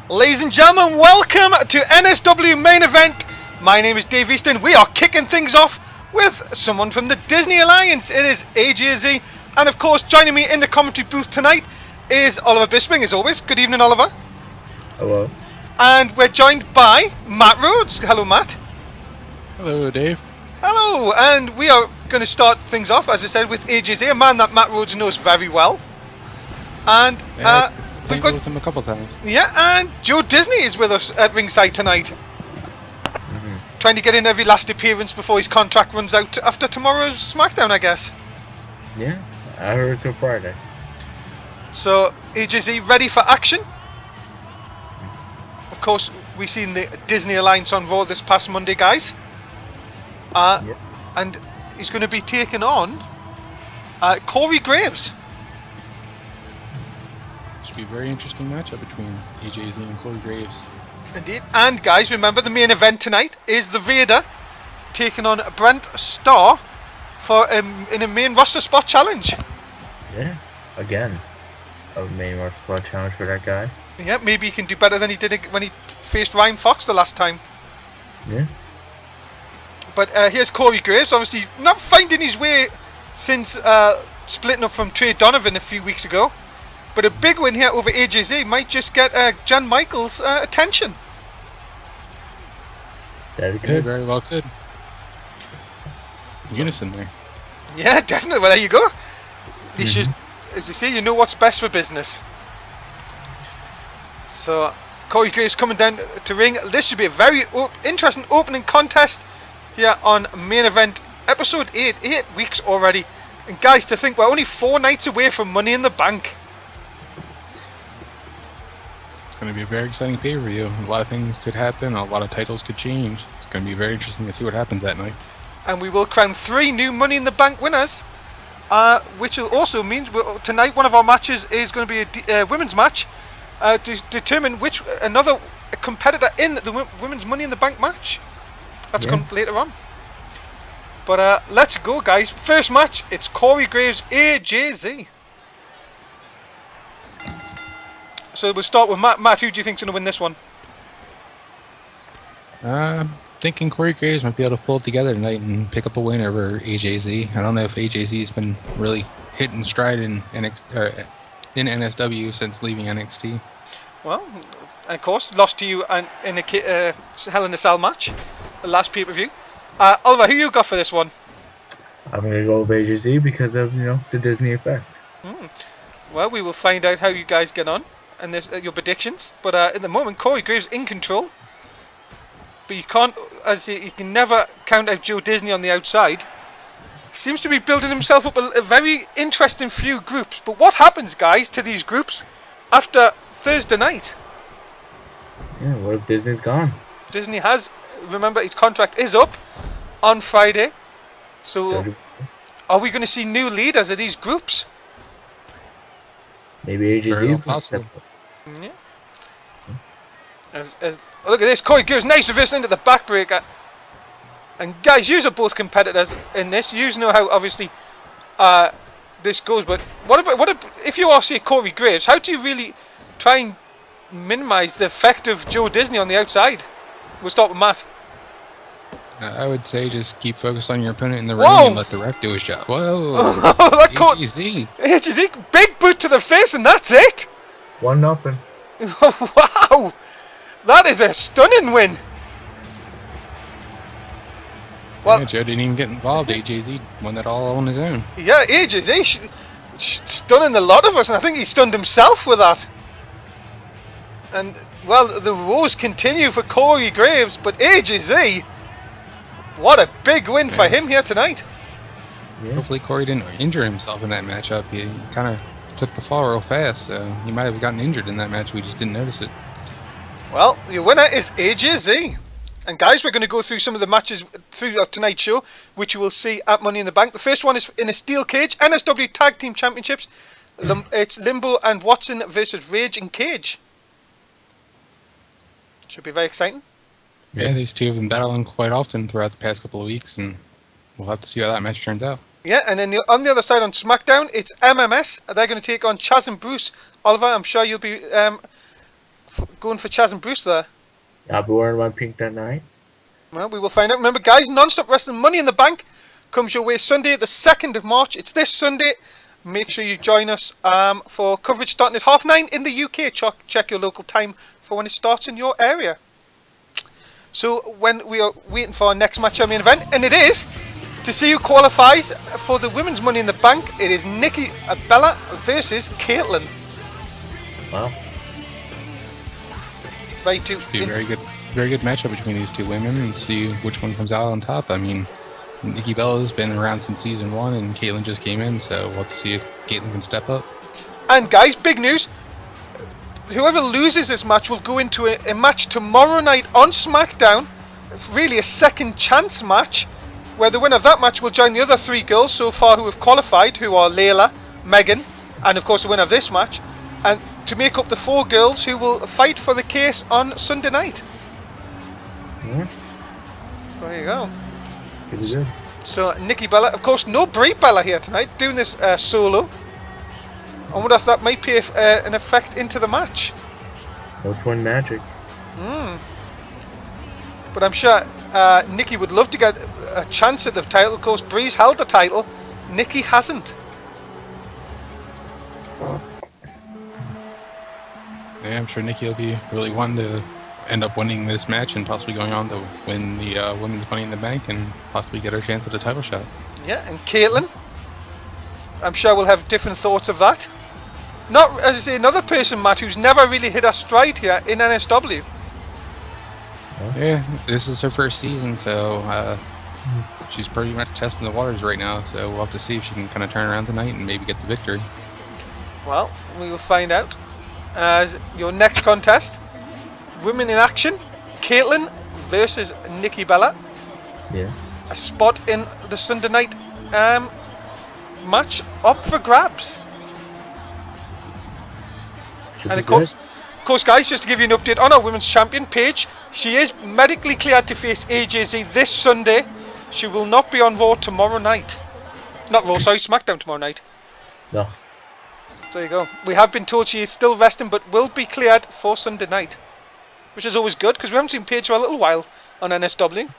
Ladies and gentlemen, welcome to NSW Main Event. My name is Dave Easton. We are kicking things off with someone from the Disney Alliance. It is AJZ. And of course, joining me in the commentary booth tonight is Oliver Bisping, as always. Good evening, Oliver. Hello. And we're joined by Matt Rhoads. Hello, Matt. Hello, Dave. Hello. And we are going to start things off, as I said, with AJZ, a man that Matt Rhoads knows very well. And I've got with him a couple times. Yeah, and Joe Disney is with us at ringside tonight. Trying to get in every last appearance before his contract runs out after tomorrow's SmackDown, I guess. Yeah, I heard it's on Friday. So, AJZ ready for action? Of course, we've seen the Disney Alliance on Raw this past Monday, guys. Yep. And he's going to be taking on Corey Graves. Should be a very interesting matchup between AJZ and Corey Graves. Indeed. And guys, remember the main event tonight is the Raider taking on Brent Starr for in a main roster spot challenge. Yeah, again, a main roster spot challenge for that guy. Yeah, maybe he can do better than he did when he faced Ryan Fox the last time. Yeah. But here's Corey Graves, obviously not finding his way since splitting up from Trey Donovan a few weeks ago. But a big win here over AJZ might just get Jan Michaels' attention. That Yeah, could. very well could. Unison there. Yeah, definitely. Well, there you go. You should, as you see, you know what's best for business. So, Corey Graves coming down to ring. This should be a very interesting opening contest here on Main Event Episode 8. 8 weeks already. And guys, to think we're only 4 nights away from Money in the Bank. It's going to be a very exciting pay-per-view. A lot of things could happen. A lot of titles could change. It's going to be very interesting to see what happens that night. And we will crown 3 new Money in the Bank winners. Which will also mean tonight one of our matches is going to be a women's match to determine which another competitor in the women's Money in the Bank match. That's come later on. But let's go, guys. First match, it's Corey Graves, AJZ. So we'll start with Matt. Matt, who do you think's going to win this one? Thinking Corey Graves might be able to pull it together tonight and pick up a win over AJZ. I don't know if AJZ's been really hitting stride in NSW since leaving NXT. Well, of course, lost to you in a Hell in a Cell match, the last pay-per-view. Oliver, who you got for this one? I'm gonna go with AJZ because of the Disney effect. Well, we will find out how you guys get on and your predictions. But at the moment, Corey Graves in control. But you can't, you can never count out Joe Disney on the outside. Seems to be building himself up a very interesting few groups. But what happens, guys, to these groups after Thursday night? Yeah, what if Disney's gone? Disney has, remember, his contract is up on Friday. So, are we going to see new leaders of these groups? Maybe Very well AJZ's possible. Yeah. Look at this, Corey Graves, nice reversal into the backbreaker. And guys, yous are both competitors in this. Yous know how obviously this goes. But what about if you are, say, Corey Graves? How do you really try and minimise the effect of Joe Disney on the outside? We'll start with Matt. I would say just keep focused on your opponent in the ring Whoa! and let the ref do his job. Whoa! That caught AJZ. AJZ, big boot to the face, and that's it. 1-0. Wow, that is a stunning win. Well, Yeah, Joe didn't even get involved. AJZ won that all on his own. yeah, AJZ stunning a lot of us, and I think he stunned himself with that. And well, the woes continue for Corey Graves, but AJZ, what a big win for him here tonight. Yeah. Hopefully Corey didn't injure himself in that matchup. He kind of took the fall real fast, so he might have gotten injured in that match. We just didn't notice it. Well, your winner is AJZ. And guys, we're going to go through some of the matches through tonight's show, which you will see at Money in the Bank. The first one is in a steel cage, NSW Tag Team Championships. It's Limbo and Watson versus Rage and Cage. Should be very exciting. Yeah, these two have been battling quite often throughout the past couple of weeks, and we'll have to see how that match turns out. Yeah, and then on the other side on SmackDown, it's MMS. They're going to take on Chaz and Bruce. Oliver, I'm sure you'll be going for Chaz and Bruce there? I'll be wearing my pink that night. Well, we will find out. Remember, guys, Non-Stop Wrestling Money in the Bank comes your way Sunday, the 2nd of March. It's this Sunday. Make sure you join us for coverage starting at 9:30 in the UK. Check your local time for when it starts in your area. So when we are waiting for our next match, our main event, and it is to see who qualifies for the Women's Money in the Bank. It is Nikki Bella versus Caitlin. Wow. Right to Be a very good matchup between these two women, and see which one comes out on top. I mean, Nikki Bella's been around since season 1, and Caitlin just came in, so we'll have to see if Caitlin can step up. And guys, big news. Whoever loses this match will go into a match tomorrow night on SmackDown. Really a second chance match, where the winner of that match will join the other 3 girls so far who have qualified, who are Layla, Megan, and of course the winner of this match, and to make up the 4 girls who will fight for the case on Sunday night. Yeah. So there you go. Pretty good. So Nikki Bella, of course, no Brie Bella here tonight, doing this solo. I wonder if that might pay an effect into the match. No twin magic. But I'm sure Nikki would love to get a chance at the title. Of course, Brie's held the title. Nikki hasn't. Yeah, I'm sure Nikki will be really wanting to end up winning this match and possibly going on to win the Women's Money in the Bank and possibly get her chance at a title shot. Yeah, and Caitlin, I'm sure we'll have different thoughts of that. Not, as I say, another person, Matt, who's never really hit a stride here in NSW. Yeah, this is her first season, so she's pretty much testing the waters right now, so we'll have to see if she can kind of turn around tonight and maybe get the victory. Well, we will find out. As your next contest, Women in Action, Caitlin versus Nikki Bella. Yeah. A spot in the Sunday night match up for grabs. Should And be of good. course, guys, just to give you an update on our women's champion, Paige, she is medically cleared to face AJZ this Sunday. She will not be on Raw tomorrow night. Not Raw, sorry, SmackDown tomorrow night. No. There you go. We have been told she is still resting, but will be cleared for Sunday night, which is always good because we haven't seen Paige for a little while on NSW.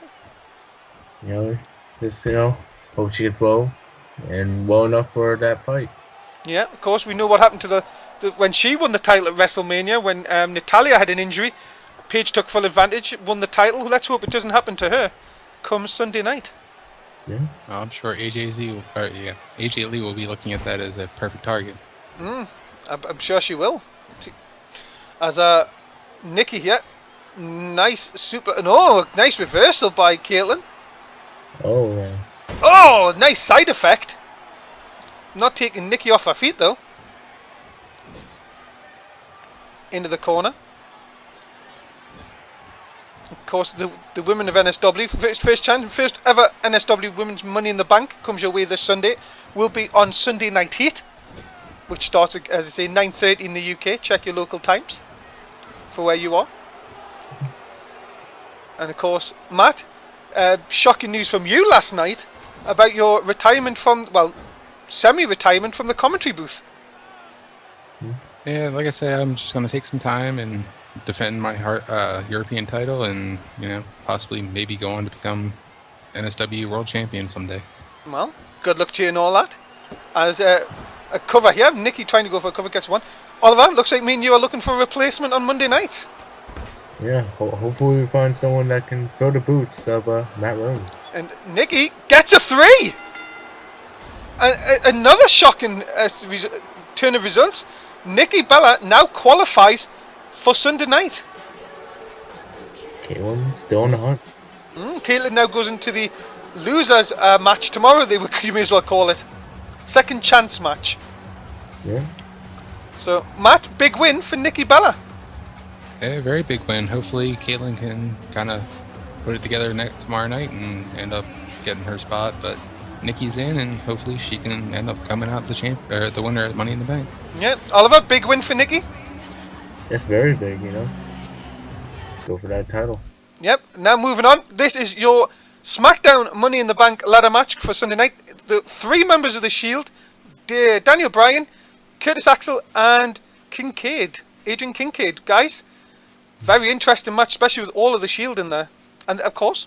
You know, just, hope she gets well and well enough for that fight. Yeah, of course, we know what happened to the when she won the title at WrestleMania, when Natalia had an injury. Paige took full advantage, won the title. Let's hope it doesn't happen to her come Sunday night. Yeah. Well, I'm sure AJ Lee will be looking at that as a perfect target. I'm sure she will. As Nikki here, nice nice reversal by Caitlin. Oh, yeah. Oh, nice side effect. Not taking Nikki off her feet though. Into the corner. Of course, the women of NSW, first ever NSW Women's Money in the Bank comes your way this Sunday. Will be on Sunday Night Heat, which starts, as I say, 9:30 in the UK. Check your local times for where you are. And of course, Matt, shocking news from you last night about your retirement from, well, semi-retirement from the commentary booth. Yeah, like I said, I'm just going to take some time and defend my European title and, possibly maybe go on to become NSW World Champion someday. Well, good luck to you and all that. As a cover here, Nikki trying to go for a cover gets one. Oliver, looks like me and you are looking for a replacement on Monday night. Yeah, hopefully we find someone that can throw the boots of Matt Rhoads. And Nikki gets a 3! Another shocking turn of results. Nikki Bella now qualifies for Sunday night. Caitlin's still on the hunt. Caitlin now goes into the losers match tomorrow, you may as well call it. Second chance match. Yeah. So, Matt, big win for Nikki Bella. Yeah, very big win. Hopefully Caitlin can kind of put it together tomorrow night and end up getting her spot, but Nikki's in, and hopefully she can end up coming out the winner of Money in the Bank. Yeah, Oliver, big win for Nikki. That's very big, Go for that title. Yep, now moving on. This is your SmackDown Money in the Bank ladder match for Sunday night. The 3 members of the Shield, Daniel Bryan, Curtis Axel, and Adrian Kincaid. Guys, very interesting match, especially with all of the Shield in there. And of course,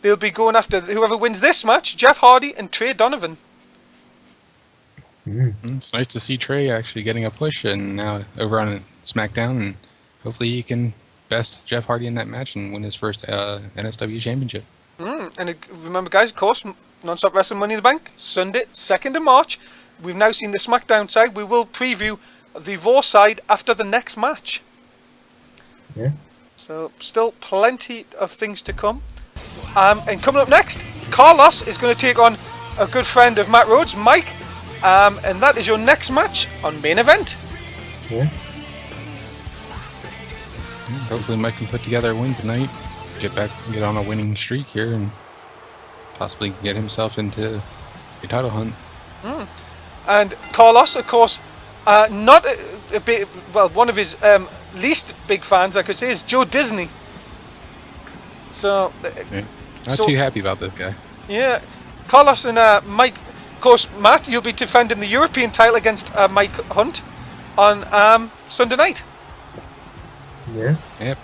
they'll be going after whoever wins this match, Jeff Hardy and Trey Donovan. It's nice to see Trey actually getting a push, and now over on SmackDown, and hopefully he can best Jeff Hardy in that match and win his first NSW Championship. And remember, guys, of course, Non-Stop Wrestling Money in the Bank, Sunday, 2nd of March. We've now seen the SmackDown side. We will preview the Raw side after the next match. Yeah. So, still plenty of things to come. And coming up next, Carlos is going to take on a good friend of Matt Rhoads, Mike. And that is your next match on Main Event. Yeah. Hopefully Mike can put together a win tonight, get on a winning streak here, and possibly get himself into a title hunt. And Carlos, of course, not a bit, well, one of his least big fans, I could say, is Joe Disney. So, Not too happy about this guy. Yeah, Carlos and Mike. Of course, Matt, you'll be defending the European title against Mike Hunt on Sunday night. Yeah. Yep.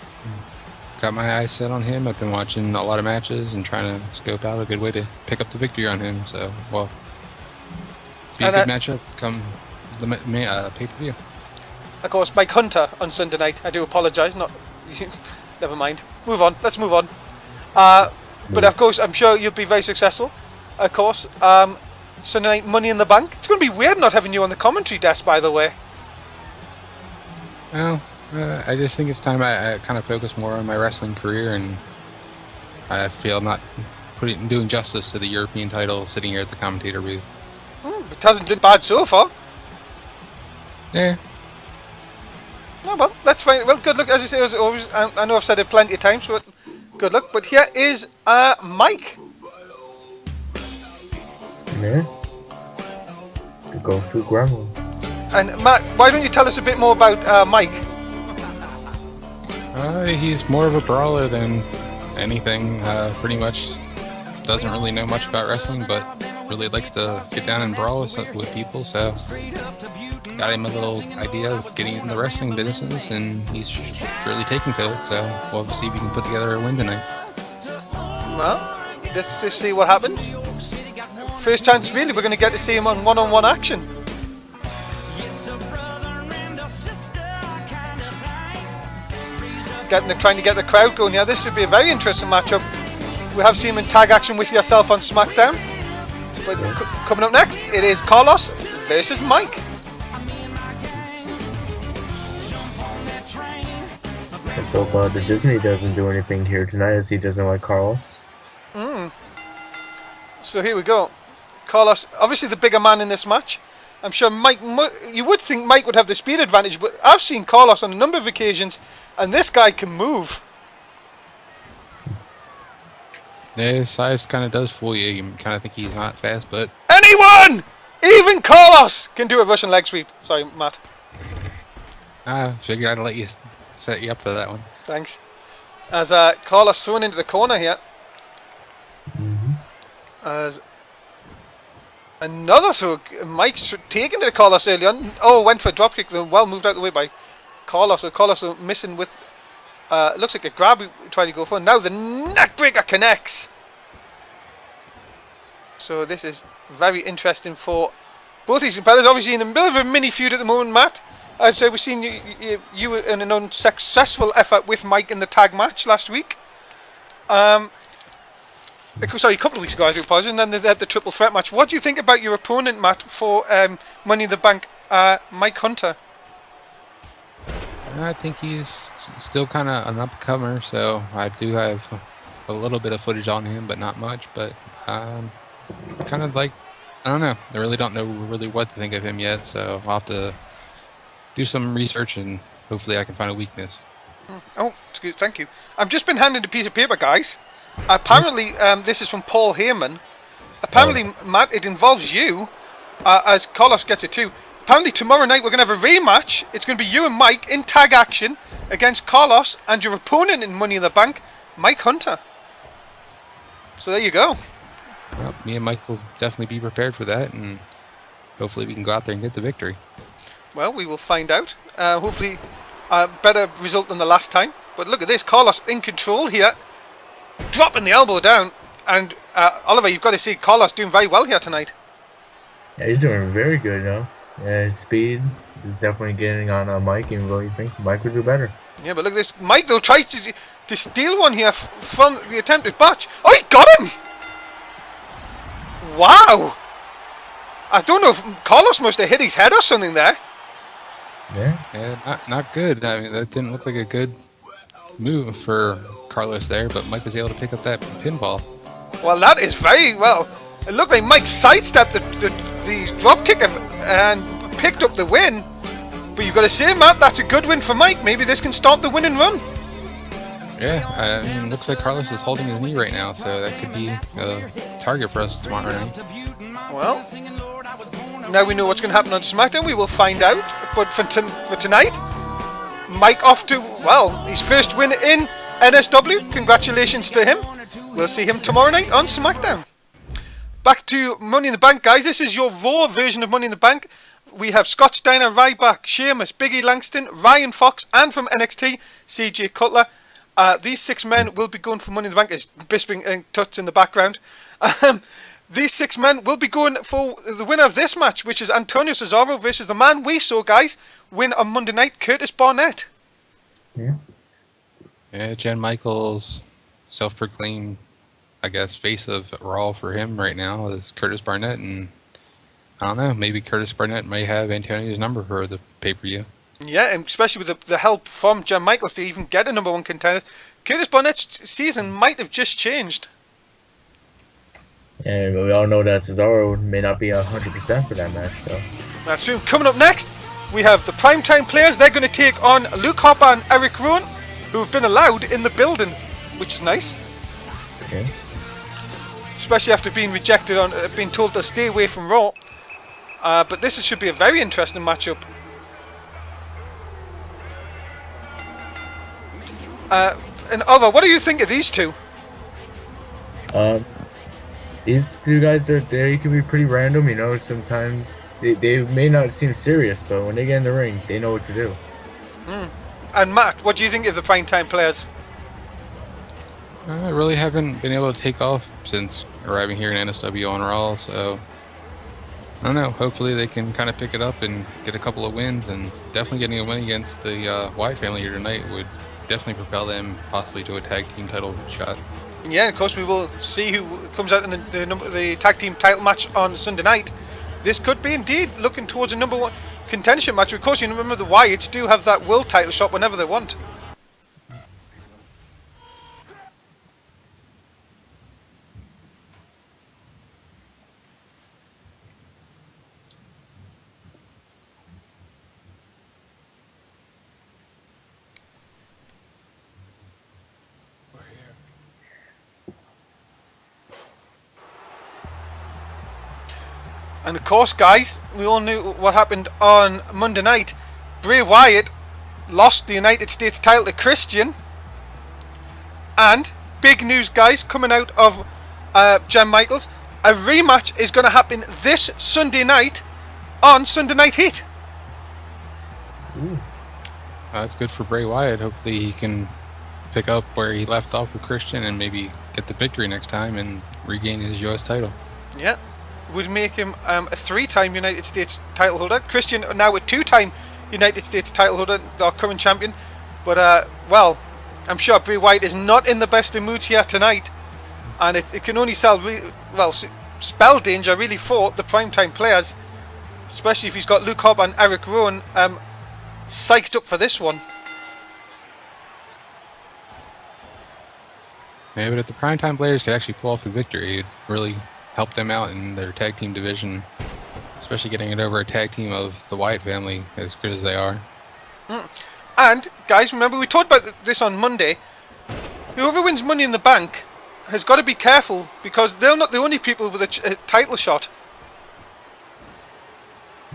Got my eyes set on him. I've been watching a lot of matches and trying to scope out a good way to pick up the victory on him. So, well, be a good matchup come the pay-per-view. Of course, Mike Hunter on Sunday night. I do apologise. Not, never mind. Move on. Let's move on. But of course, I'm sure you'll be very successful. Of course, Sunday night Money in the Bank. It's going to be weird not having you on the commentary desk, by the way. Well, I just think it's time I kind of focus more on my wrestling career, and I feel I'm not doing justice to the European title sitting here at the commentator booth. It hasn't been bad so far. Yeah. Oh, well, that's fine. Well, good luck. As I say, as always, I know I've said it plenty of times, but good luck. But here is Mike. Yeah. To go through gravel. And Matt, why don't you tell us a bit more about Mike? He's more of a brawler than anything. Pretty much doesn't really know much about wrestling, but really likes to get down and brawl with people. So got him a little idea of getting into the wrestling business, and he's really taking to it. So we'll see if we can put together a win tonight. Well, let's just see what happens. First chance, really, we're going to get to see him on one-on-one action. Trying to get the crowd going. Yeah, this would be a very interesting matchup. We have seen him in tag action with yourself on SmackDown. But coming up next, it is Carlos versus Mike. Let's hope the Disney doesn't do anything here tonight, as he doesn't like Carlos. So here we go. Carlos, obviously the bigger man in this match. I'm sure Mike, you would think Mike would have the speed advantage, but I've seen Carlos on a number of occasions, and this guy can move. Yeah, his size kind of does fool you. You kind of think he's not fast, but... Anyone! Even Carlos can do a Russian leg sweep. Sorry, Matt. I figured I'd let you set you up for that one. Thanks. As Carlos thrown into the corner here. As another throw, Mike's taken to Carlos early on. Oh, went for a dropkick, well moved out of the way by Carlos. So Carlos missing with, looks like a grab he tried to go for. Now the neckbreaker connects. So this is very interesting for both these competitors. Obviously in the middle of a mini feud at the moment, Matt. As we've seen you in an unsuccessful effort with Mike in the tag match last week. Sorry, a couple of weeks ago, I do apologize. And then they had the triple threat match. What do you think about your opponent, Matt, for Money in the Bank, Mike Hunter? I think he's still kind of an upcomer, so I do have a little bit of footage on him, but not much. But kind of like, I don't know. I really don't know really what to think of him yet, so I'll have to do some research and hopefully I can find a weakness. Oh, excuse, thank you. I've just been handed a piece of paper, guys. Apparently, this is from Paul Heyman. Apparently, Matt, it involves you, as Carlos gets it too. Apparently, tomorrow night we're going to have a rematch. It's going to be you and Mike in tag action against Carlos and your opponent in Money in the Bank, Mike Hunter. So there you go. Well, me and Mike will definitely be prepared for that, and hopefully we can go out there and get the victory. Well, we will find out. Hopefully, a better result than the last time. But look at this, Carlos in control here, dropping the elbow down, and Oliver, you've got to see Carlos doing very well here tonight. Yeah, he's doing very good, you know. Yeah, his speed is definitely getting on Mike, even though you think Mike would do better. Yeah, but look at this. Mike, though, tries to steal one here from the attempted botch. Oh, he got him! Wow! I don't know if Carlos must have hit his head or something there. Yeah. Not good. I mean, that didn't look like a good move for Carlos there, but Mike was able to pick up that pinfall. Well, that is very well. It looked like Mike sidestepped the drop kick and picked up the win. But you've got to say, Matt, that's a good win for Mike. Maybe this can start the win and run. Yeah, I mean, looks like Carlos is holding his knee right now, so that could be a target for us tomorrow night. Well, now we know what's going to happen on SmackDown. We will find out. But for tonight, Mike off to, well, his first win in NSW. Congratulations to him. We'll see him tomorrow night on SmackDown. Back to Money in the Bank, guys. This is your Raw version of Money in the Bank. We have Scott Steiner, Ryback, Sheamus, Biggie Langston, Ryan Fox, and from NXT, CJ Cutler. These 6 men will be going for Money in the Bank. It's Bisping and Tuts in the background. These 6 men will be going for the winner of this match, which is Antonio Cesaro versus the man we saw, guys, win on Monday night, Curtis Barnett. Yeah, Jen Michaels, self-proclaimed, I guess, face of Raw for him right now is Curtis Barnett, and I don't know, maybe Curtis Barnett may have Antonio's number for the pay-per-view. Yeah, and especially with the help from Jen Michaels to even get a number 1 contender. Curtis Barnett's season might have just changed. Yeah, but we all know that Cesaro may not be 100% for that match, though. That's true. Coming up next, we have the Primetime Players. They're going to take on Luke Harper and Eric Rowan, who have been allowed in the building, which is nice. Okay. Especially after being rejected on being told to stay away from Raw. But this should be a very interesting matchup. And Oliver, what do you think of these two? These two guys are there. You can be pretty random, you know. Sometimes they may not seem serious, but when they get in the ring, they know what to do. And Matt, what do you think of the Primetime Players? I really haven't been able to take off since arriving here in NSW on Raw, so I don't know. Hopefully they can kind of pick it up and get a couple of wins, and definitely getting a win against the Wyatt family here tonight would definitely propel them possibly to a tag team title shot. Yeah, of course we will see who comes out in the tag team title match on Sunday night. This could be indeed looking towards a number 1 contention match. Of course, you remember the Wyatts do have that world title shot whenever they want. And of course, guys, we all knew what happened on Monday night. Bray Wyatt lost the United States title to Christian. And big news, guys, coming out of Jen Michaels. A rematch is going to happen this Sunday night on Sunday Night Heat. Ooh. That's good for Bray Wyatt. Hopefully he can pick up where he left off with Christian and maybe get the victory next time and regain his U.S. title. Yeah. Would make him a 3-time United States title holder. Christian now a 2-time United States title holder, our current champion. But, well, I'm sure Bray Wyatt is not in the best of moods here tonight. And it can only spell danger, really, for the Primetime Players. Especially if he's got Luke Harper and Eric Rowan psyched up for this one. Yeah, but if the Primetime Players could actually pull off the victory, it'd really help them out in their tag team division, especially getting it over a tag team of the Wyatt family, as good as they are. And, guys, remember we talked about this on Monday. Whoever wins Money in the Bank has got to be careful, because they're not the only people with a title shot.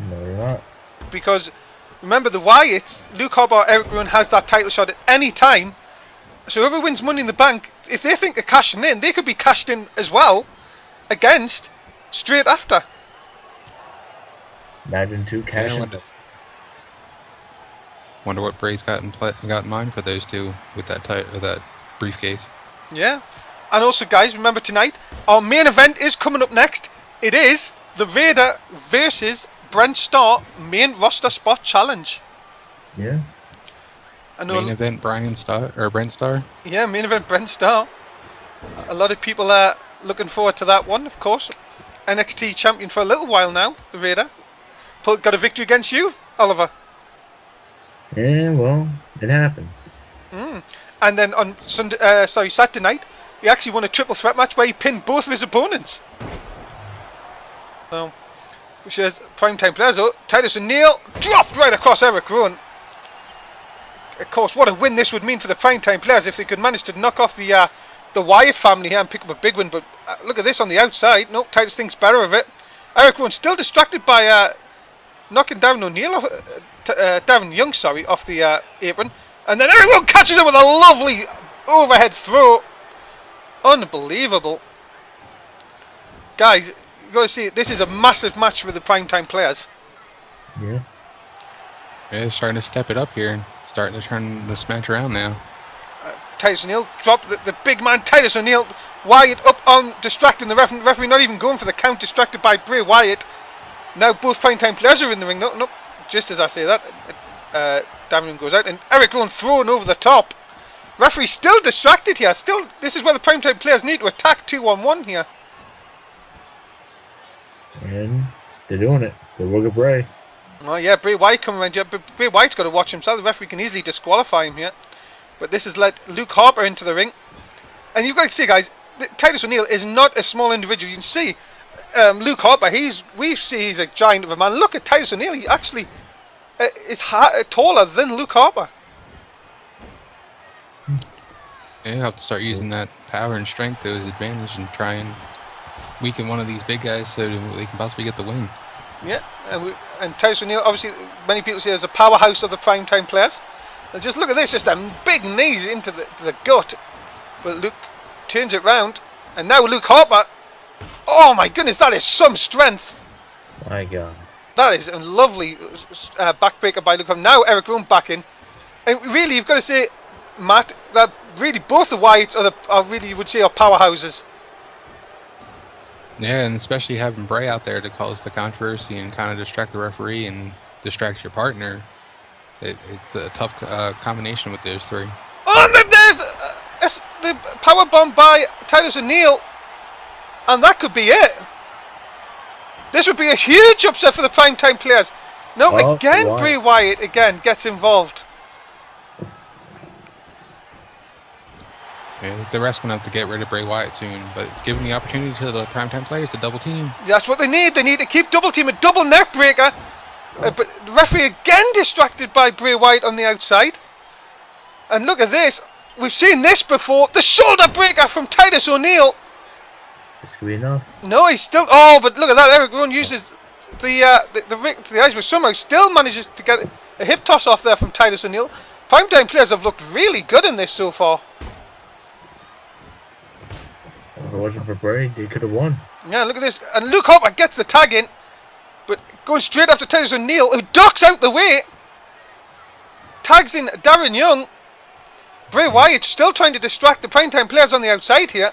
No, they're not. Because, remember, the Wyatts, Luke Harper, Eric Rowan has that title shot at any time. So whoever wins Money in the Bank, if they think they're cashing in, they could be cashed in as well against straight after. Imagine 2 cash in. Wonder what Bray's got in mind for those two with that briefcase. Yeah. And also, guys, remember tonight, our main event is coming up next. It is the Raider versus Brent Starr main roster spot challenge. Yeah. Main event Brent Starr? Yeah, main event Brent Starr. A lot of people are looking forward to that one, of course. NXT champion for a little while now, the Raider. Got a victory against you, Oliver. Yeah, well, it happens. And then on Saturday night, he actually won a triple threat match where he pinned both of his opponents. So, which is primetime players. Oh, Titus O'Neil dropped right across Eric Rowan. Of course, what a win this would mean for the primetime players if they could manage to knock off the Wyatt family here and pick up a big win. But look at this on the outside. No, Titus thinks better of it. Eric Rowan still distracted by knocking down O'Neil, Darren Young, sorry, off the apron. And then Eric Rowan catches it with a lovely overhead throw. Unbelievable. Guys, you got to see it. This is a massive match for the primetime players. Yeah. They're starting to step it up here and starting to turn this match around now. Titus O'Neil dropped the big man Titus O'Neil. Wyatt up on distracting the referee. Referee not even going for the count, distracted by Bray Wyatt. Now both primetime players are in the ring. No, just as I say that, Darren goes out and Eric Rowan thrown over the top. Referee still distracted here. Still, this is where the primetime players need to attack 2-on-1 here. And they're doing it. They're working Bray. Oh yeah, Bray Wyatt coming around here, but Bray Wyatt's got to watch himself. The referee can easily disqualify him here. But this has let Luke Harper into the ring. And you've got to see, guys, Titus O'Neil is not a small individual. You can see Luke Harper, we see he's a giant of a man. Look at Titus O'Neil, he actually is taller than Luke Harper. Yeah, you have to start using that power and strength to his advantage and try and weaken one of these big guys so they can possibly get the win. Yeah, and Titus O'Neil, obviously, many people say is a powerhouse of the primetime players. And just look at this, just a big knees into the gut. But Luke turns it round, and now Luke Harper. Oh my goodness, that is some strength. My God. That is a lovely backbreaker by Luke Harper. Now Eric Rowan back in. And really, you've got to say, Matt, that really both the Wyatts are really, you would say, are powerhouses. Yeah, and especially having Bray out there to cause the controversy and kind of distract the referee and distract your partner. It's a tough combination with those three. Oh, the power bomb by Titus O'Neil, and that could be it. This would be a huge upset for the primetime players. No, again, Bray Wyatt again gets involved. Yeah, the ref's going to have to get rid of Bray Wyatt soon, but it's giving the opportunity to the primetime players to double team. That's what they need. They need to keep double team, a double neck breaker. But the referee again distracted by Bray Wyatt on the outside. And look at this. We've seen this before. The shoulder breaker from Titus O'Neil. This could be enough. No, he's still... Oh, but look at that. Eric Rowan uses the eyes, but somehow still manages to get a hip toss off there from Titus O'Neil. Primetime players have looked really good in this so far. If it wasn't for Bray, they could have won. Yeah, look at this. And Luke Harper gets the tag in. But going straight after Titus O'Neil, who ducks out the way. Tags in Darren Young. Bray Wyatt still trying to distract the primetime players on the outside here.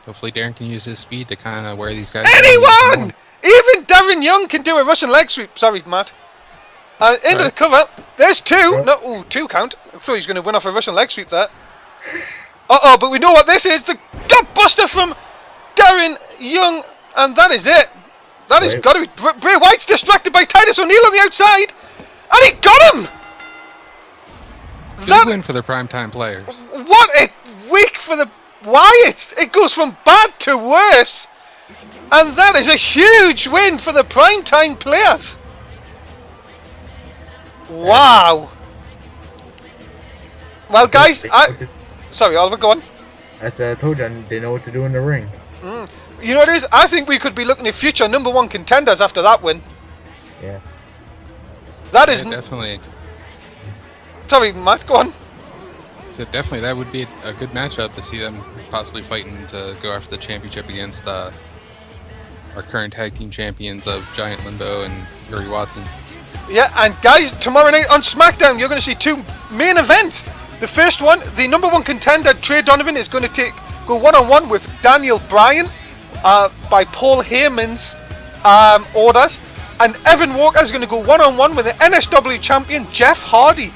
Hopefully Darren can use his speed to kind of wear these guys. Anyone! Even Darren Young can do a Russian leg sweep. Sorry, Matt. Into the cover. There's two. No, ooh, 2 count. I thought he was going to win off a Russian leg sweep there. Uh-oh, but we know what this is. The gutbuster from Darren Young. And that is it. That has got to be... Bray Wyatt's distracted by Titus O'Neil on the outside. And he got him! Big win for the primetime players. What a week for the Wyatts. It goes from bad to worse. And that is a huge win for the primetime players. Wow. Well, guys, sorry, Oliver, go on. As I told you, they know what to do in the ring. You know what it is? I think we could be looking at future #1 contenders after that win. Yeah. That is... definitely. Sorry, Matt, go on. So definitely, that would be a good matchup to see them possibly fighting to go after the championship against our current tag team champions of Giant Limbo and Yuri Watson. Yeah, and guys, tomorrow night on SmackDown, you're going to see two main events. The first one, the number one contender, Trey Donovan, is going to go one-on-one with Daniel Bryan by Paul Heyman's orders. And Evan Walker is going to go one-on-one with the NSW champion, Jeff Hardy.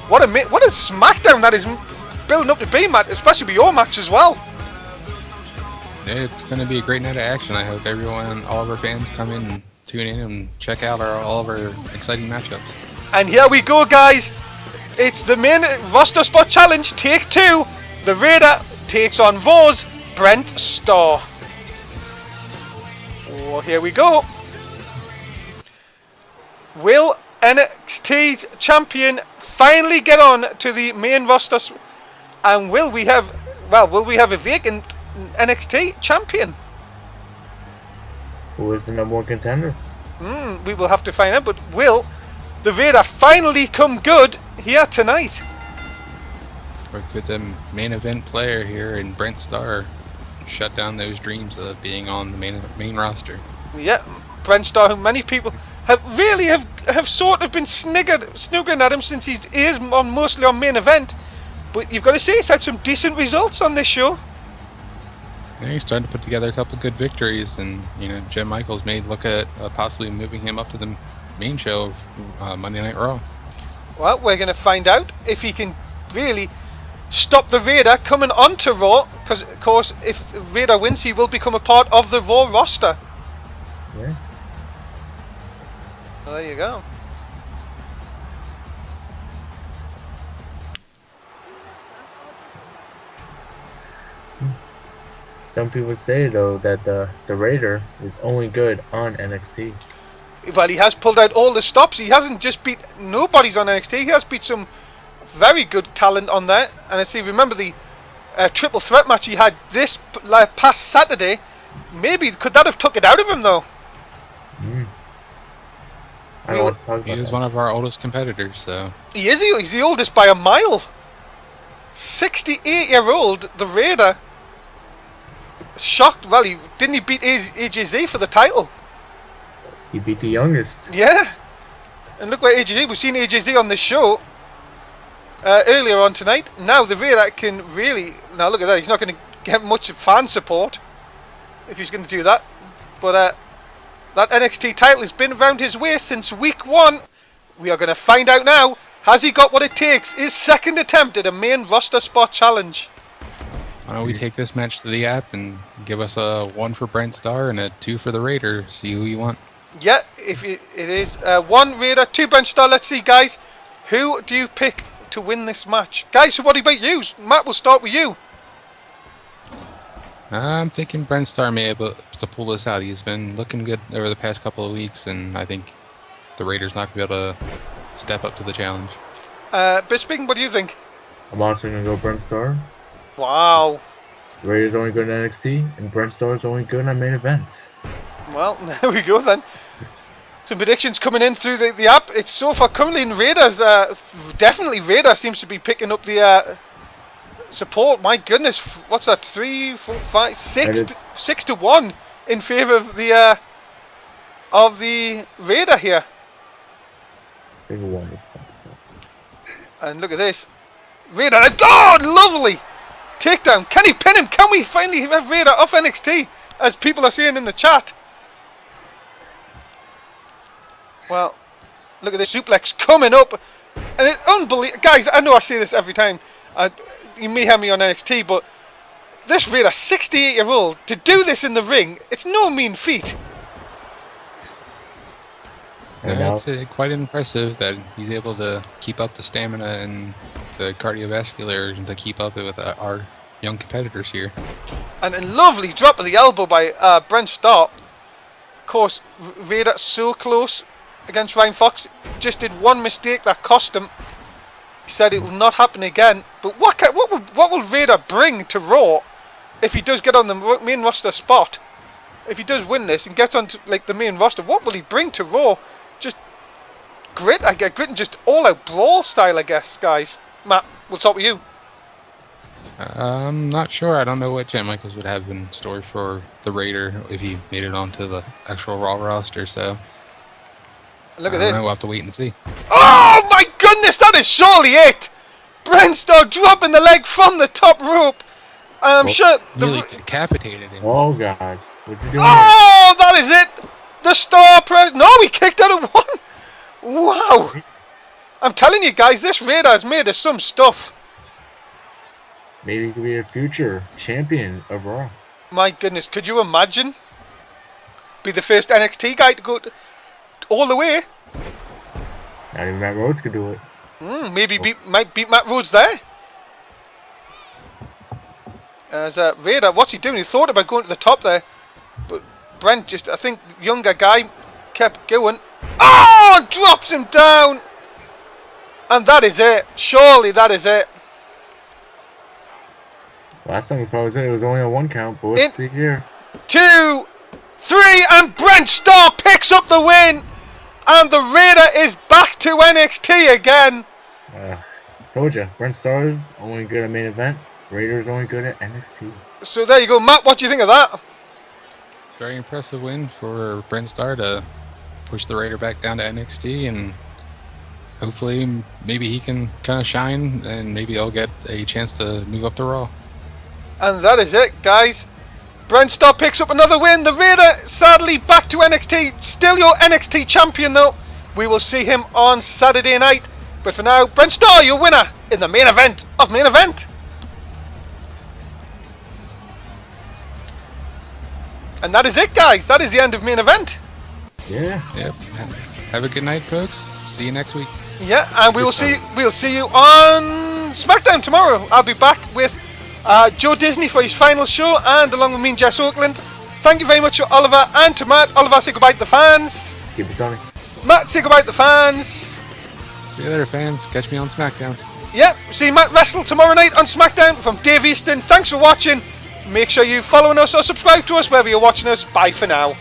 What a SmackDown that is building up to be, Matt, especially with your match as well. It's going to be a great night of action. I hope everyone, all of our fans, come in and tune in and check out all of our exciting matchups. And here we go, guys. It's the main roster spot challenge, take 2. The Raider takes on Raw's Brent Starr. Oh, here we go. Will NXT's champion finally get on to the main roster? And will we have a vacant NXT champion? Who is the number one contender? We will have to find out, but will the Raider finally come good here tonight? Or could the main event player here in Brent Starr shut down those dreams of being on the main roster? Yeah, Brent Starr, who many people have sort of been snogging at him since he is mostly on main event. But you've got to say he's had some decent results on this show. Yeah, he's starting to put together a couple good victories, and Jen Michaels may look at possibly moving him up to the main show of Monday Night Raw. Well, we're going to find out if he can really stop the Raider coming onto Raw, because of course if Raider wins he will become a part of the Raw roster. Yeah. Well, there you go. Some people say though that the Raider is only good on NXT. Well, he has pulled out all the stops. He hasn't just beat nobody's on NXT. He has beat some very good talent on there. And I see, remember the triple threat match he had this past Saturday? Maybe could that have took it out of him though? I don't want to talk about He is that. one of our oldest competitors, so He is. He's the oldest by a mile. 68-year-old, the Raider. Shocked. Well, didn't he beat AJZ for the title? He beat the youngest. Yeah. And look where AJZ. We've seen AJZ on this show earlier on tonight. Now the Raider can really. Now look at that. He's not going to get much fan support if he's going to do that. But that NXT title has been around his waist since week 1. We are going to find out now. Has he got what it takes? His second attempt at a main roster spot challenge. why don't we take this match to the app and give us a 1 for Brent Starr and a 2 for the Raider. See who you want. Yeah, if it is 1 Raider, 2 Brent Starr. Let's see, guys. Who do you pick to win this match? Guys, what about you? Matt, we'll start with you. I'm thinking Brent Starr may be able to pull this out. He's been looking good over the past couple of weeks, and I think the Raiders not going to be able to step up to the challenge. Bisping, what do you think? I'm also gonna go Brent Starr. Wow. The Raiders only good on NXT, and Brent Starr is only good on main events. Well, there we go then. Some predictions coming in through the app. It's so far currently in Raiders. Definitely Raider seems to be picking up the support. My goodness, what's that? 3, 4, 5, 6 to 1 in favour of the Raider here. Big one is And look at this. Raider, oh, lovely takedown. Can he pin him? Can we finally have Raider off NXT, as people are saying in the chat? Well, look at this suplex coming up. And it's unbelievable. Guys, I know I say this every time. You may have me on NXT, but this Raider, 68-year-old, to do this in the ring, it's no mean feat. It's quite impressive that he's able to keep up the stamina and the cardiovascular to keep up with our young competitors here. And a lovely drop of the elbow by Brent Starr. Of course, Raider so close against Ryan Fox. Just did one mistake that cost him. He said it will not happen again. But what will Raider bring to Raw if he does get on the main roster spot? If he does win this and gets on to the main roster, what will he bring to Raw? Just grit and just all-out brawl style, I guess, guys. Matt, we'll start with you. I'm not sure. I don't know what Jen Michaels would have in store for the Raider if he made it onto the actual Raw roster. So Look I at don't this. know, we'll have to wait and see. Oh my goodness, that is surely it! Brent Starr dropping the leg from the top rope. I'm sure Nearly decapitated him. Oh God, what's he doing? Oh, that is it! The Star press. No, he kicked out of one. Wow! I'm telling you guys, this Raider has made us some stuff. Maybe he could be a future champion of Raw. My goodness, could you imagine? Be the first NXT guy to go all the way. Not even Matt Rhoads could do it. Maybe might beat Matt Rhoads there. As Raider, what's he doing? He thought about going to the top there, but Brent just, I think, younger guy, kept going. Oh, drops him down, and that is it. Surely that is it. Last time we thought it was only a 1 count, but let's see here. 2, 3, and Brent Starr picks up the win, and the Raider is back to NXT again. Told you, Brent Starr is only good at main event. Raider's only good at NXT. So there you go, Matt. What do you think of that? Very impressive win for Brent Starr to push the Raider back down to NXT, and hopefully maybe he can kind of shine, and maybe they'll get a chance to move up to Raw. And that is it, guys. Brent Starr picks up another win. The Raider, sadly, back to NXT. Still your NXT champion, though. We will see him on Saturday night. But for now, Brent Starr, your winner in the main event of main event. And that is it, guys. That is the end of main event. Yeah. Yep. Have a good night, folks. See you next week. Yeah, and we'll see you on SmackDown tomorrow. I'll be back with Joe Disney for his final show, and along with me and Jess Oakland. Thank you very much to Oliver and to Matt. Oliver, say goodbye to the fans. Keep it sunny. Matt, say goodbye to the fans. See you later, fans. Catch me on SmackDown. Yep, see Matt wrestle tomorrow night on SmackDown from Dave Easton. Thanks for watching. Make sure you follow us or subscribe to us wherever you're watching us. Bye for now.